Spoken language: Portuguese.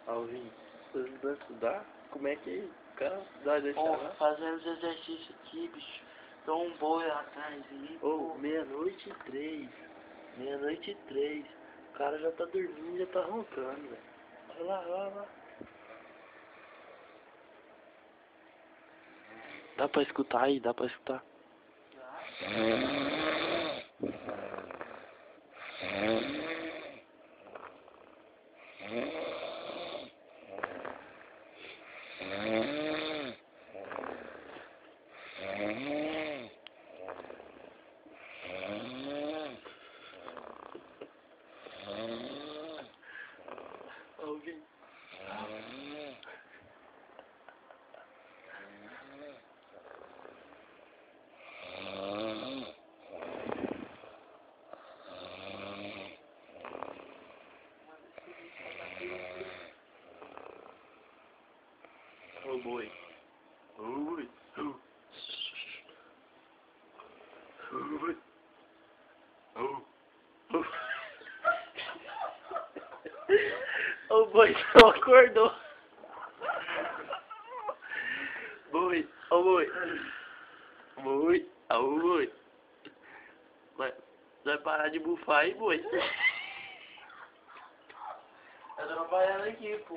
Alvin, você vai estudar? Como é que o cara vai deixar lá? Fazendo os exercícios aqui, bicho. Tô um boi atrás aí. Meia-noite e 3. Meia-noite e 3. O cara já tá dormindo, já tá roncando, velho. Olha lá, olha lá. Dá pra escutar aí, dá pra escutar. Alvin. Oh boy. Oh boy. Oh. Oh boy. Oh. Oh. Oh boy, não acordou. Boi, oh boy. Boi, oh boy. Vai parar de bufar aí, boi. Eu tô trabalhando aqui, pô.